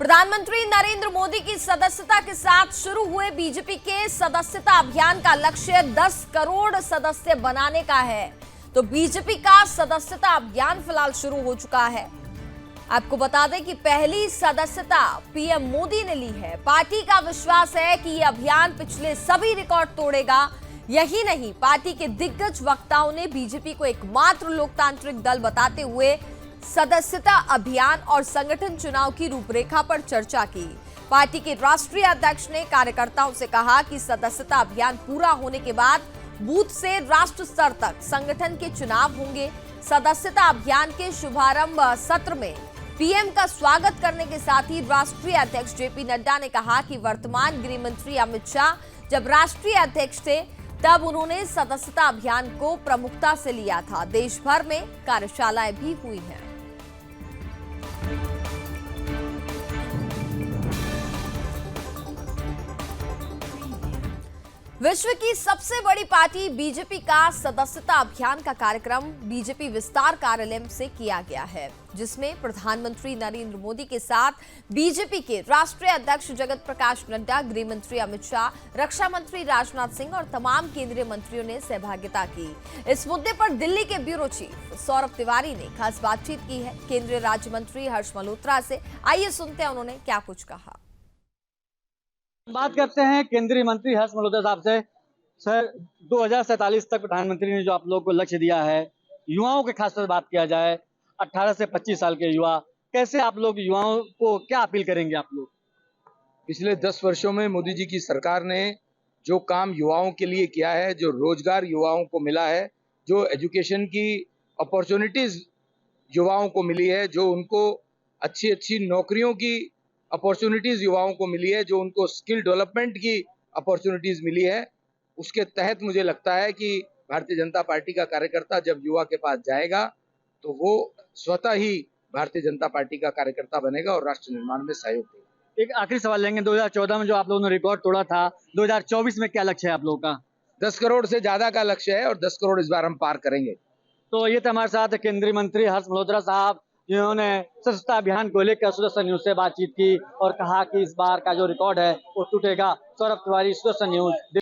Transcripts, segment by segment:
प्रधानमंत्री नरेंद्र मोदी की सदस्यता के साथ शुरू हुए बीजेपी के सदस्यता अभियान का लक्ष्य 10 करोड़ सदस्य बनाने का है। तो बीजेपी का सदस्यता अभियान फिलहाल शुरू हो चुका है। आपको बता दें कि पहली सदस्यता पीएम मोदी ने ली है। पार्टी का विश्वास है कि यह अभियान पिछले सभी रिकॉर्ड तोड़ेगा। यही नहीं, पार्टी के दिग्गज वक्ताओं ने बीजेपी को एकमात्र लोकतांत्रिक दल बताते हुए सदस्यता अभियान और संगठन चुनाव की रूपरेखा पर चर्चा की। पार्टी के राष्ट्रीय अध्यक्ष ने कार्यकर्ताओं से कहा कि सदस्यता अभियान पूरा होने के बाद बूथ से राष्ट्र स्तर तक संगठन के चुनाव होंगे। सदस्यता अभियान के शुभारंभ सत्र में पीएम का स्वागत करने के साथ ही राष्ट्रीय अध्यक्ष जेपी नड्डा ने कहा कि वर्तमान गृह मंत्री अमित शाह जब राष्ट्रीय अध्यक्ष थे तब उन्होंने सदस्यता अभियान को प्रमुखता से लिया था। देश भर में कार्यशालाएं भी हुई हैं। विश्व की सबसे बड़ी पार्टी बीजेपी का सदस्यता अभियान का कार्यक्रम बीजेपी विस्तार कार्यालय से किया गया है, जिसमें प्रधानमंत्री नरेंद्र मोदी के साथ बीजेपी के राष्ट्रीय अध्यक्ष जगत प्रकाश नड्डा, गृह मंत्री अमित शाह, रक्षा मंत्री राजनाथ सिंह और तमाम केंद्रीय मंत्रियों ने सहभागिता की। इस मुद्दे पर दिल्ली के ब्यूरो चीफ सौरभ तिवारी ने खास बातचीत की है केंद्रीय राज्य मंत्री हर्ष मल्होत्रा से। आइए सुनते हैं उन्होंने क्या कुछ कहा। बात करते हैं केंद्रीय मंत्री हर्ष मल्होत्रा साहब से। सर, 2047 तक प्रधानमंत्री ने जो आप लोगों को लक्ष्य दिया है, युवाओं के खास तौर बात किया जाए, 18 से 25 साल के युवा, कैसे आप लोग युवाओं को क्या अपील करेंगे आप लोग? पिछले 10 वर्षों में मोदी जी की सरकार ने जो काम युवाओं के लिए किया है, जो रोजगार युवाओं को मिला है, जो एजुकेशन की अपॉर्चुनिटीज युवाओं को मिली है, जो उनको अच्छी अच्छी नौकरियों की अपॉर्चुनिटीज युवाओं को मिली है, जो उनको स्किल डेवलपमेंट की अपॉर्चुनिटीज मिली है, उसके तहत मुझे लगता है कि भारतीय जनता पार्टी का कार्यकर्ता जब युवा के पास जाएगा तो वो स्वतः ही भारतीय जनता पार्टी का कार्यकर्ता बनेगा और राष्ट्र निर्माण में सहयोग देगा। एक आखिरी सवाल लेंगे। 2014 में जो आप लोगों ने रिकॉर्ड तोड़ा था, 2024 में क्या लक्ष्य है आप लोगों का? 10 करोड़ से ज्यादा का लक्ष्य है और 10 करोड़ इस बार हम पार करेंगे। तो ये थे हमारे साथ केंद्रीय मंत्री हर्ष मल्होत्रा साहब, जिन्होंने सदस्यता अभियान को लेकर सुदर्शन न्यूज से बातचीत की और कहा कि इस बार का जो रिकॉर्ड है वो टूटेगा। सौरभ तिवारी, सुदर्शन न्यूज।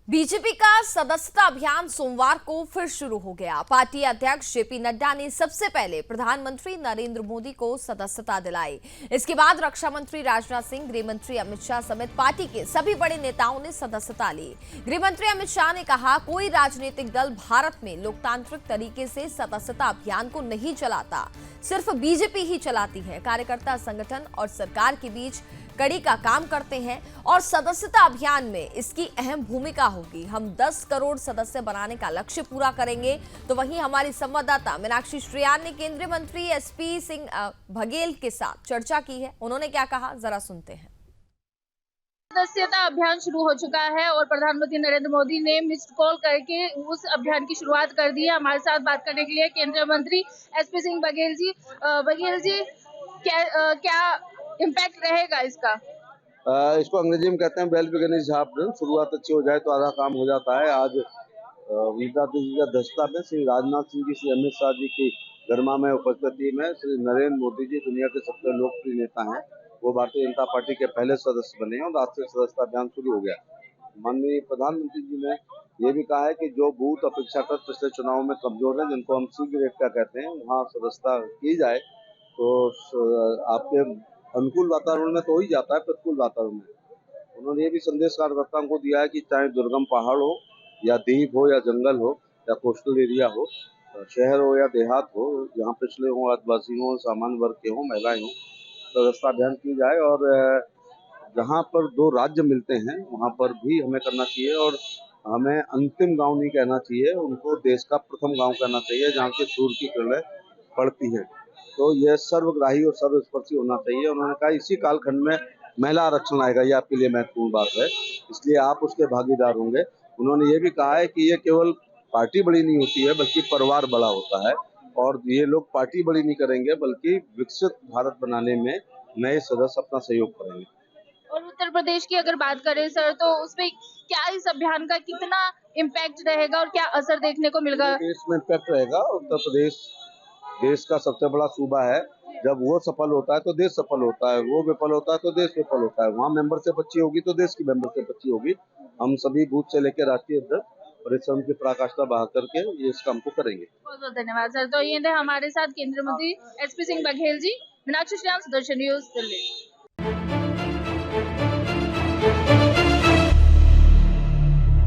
बीजेपी का सदस्यता अभियान सोमवार को फिर शुरू हो गया। पार्टी अध्यक्ष जेपी नड्डा ने सबसे पहले प्रधानमंत्री नरेंद्र मोदी को सदस्यता दिलाई। इसके बाद रक्षा मंत्री राजनाथ सिंह, गृह मंत्री अमित शाह समेत पार्टी के सभी बड़े नेताओं ने सदस्यता ली। गृह मंत्री अमित शाह ने कहा, कोई राजनीतिक दल भारत में लोकतांत्रिक तरीके से सदस्यता अभियान को नहीं चलाता, सिर्फ बीजेपी ही चलाती है। कार्यकर्ता संगठन और सरकार के बीच कड़ी का काम करते हैं और सदस्यता अभियान में इसकी अहम भूमिका होगी। हम 10 करोड़ सदस्य बनाने का लक्ष्य पूरा करेंगे। तो वहीं हमारी संवाददाता मीनाक्षी श्रियान ने केंद्रीय मंत्री एसपी सिंह बघेल के साथ चर्चा की है। उन्होंने क्या कहा, जरा सुनते हैं। सदस्यता अभियान शुरू हो चुका है और प्रधानमंत्री नरेंद्र मोदी ने मिस्ड कॉल करके उस अभियान की शुरुआत कर दी है। हमारे साथ बात करने के लिए केंद्रीय मंत्री एसपी सिंह बघेल जी। बघेल जी, क्या इम्पैक्ट रहेगा इसका? इसको अंग्रेजी में कहते हैं वेल बिगिनिंग हाफ डन। शुरुआत अच्छी हो जाए तो आधा काम हो जाता है। आज वीरता जी का दस्ता में श्री राजनाथ सिंह जी, श्री अमित शाह जी की गरिमा में उपस्थिति में श्री नरेंद्र मोदी जी दुनिया के सबसे लोकप्रिय नेता हैं, वो भारतीय जनता पार्टी के पहले सदस्य बने और राष्ट्रीय सदस्यता अभियान शुरू हो गया। माननीय प्रधानमंत्री जी ने ये भी कहा है कि जो बूथ अपेक्षाकृत पिछले चुनाव में कमजोर है, जिनको हम सी ग्रेड का कहते हैं, वहाँ सदस्यता की जाए तो आपके अनुकूल वातावरण में तो हो ही जाता है, प्रतिकूल वातावरण में। उन्होंने ये भी संदेश कार्यकर्ताओं को दिया है कि चाहे दुर्गम पहाड़ हो या द्वीप हो या जंगल हो या कोस्टल एरिया हो, शहर हो या देहात हो, जहाँ पिछले हो, आदिवासी हो, सामान्य वर्ग के हो, महिलाएं हो, सदस्यता अभियान की जाए। और जहाँ पर 2 राज्य मिलते हैं वहाँ पर भी हमें करना चाहिए और हमें अंतिम गाँव नहीं कहना चाहिए, उनको देश का प्रथम गाँव कहना चाहिए जहाँ के सूर्य की किरणें पड़ती हैं। तो यह सर्वग्राही और सर्वस्पर्शी होना चाहिए। उन्होंने कहा इसी कालखंड में महिला आरक्षण आएगा, ये आपके लिए महत्वपूर्ण बात है, इसलिए आप उसके भागीदार होंगे। उन्होंने ये भी कहा है कि ये केवल पार्टी बड़ी नहीं होती है बल्कि परिवार बड़ा होता है और ये लोग पार्टी बड़ी नहीं करेंगे बल्कि विकसित भारत बनाने में नए सदस्य अपना सहयोग करेंगे। और उत्तर प्रदेश की अगर बात करें सर, तो उसमें क्या इस अभियान का कितना इम्पैक्ट रहेगा और क्या असर देखने को मिलेगा? इसमें इम्पैक्ट रहेगा। उत्तर प्रदेश देश का सबसे बड़ा सूबा है जब वो सफल होता है तो देश सफल होता है, वो विफल होता है तो देश विफल होता है। वहाँ मेंबरशिप अच्छी होगी तो देश की मेंबरशिप अच्छी होगी। हम सभी बूथ से लेकर राष्ट्रीय अध्यक्ष परिश्रम की पराकाष्ठा बहा करके ये इस काम को करेंगे। बहुत बहुत धन्यवाद सर। तो ये थे हमारे साथ केंद्रीय मंत्री एसपी सिंह बघेल जी। मीनाक्षी श्याम, सुदर्शन न्यूज, दिल्ली।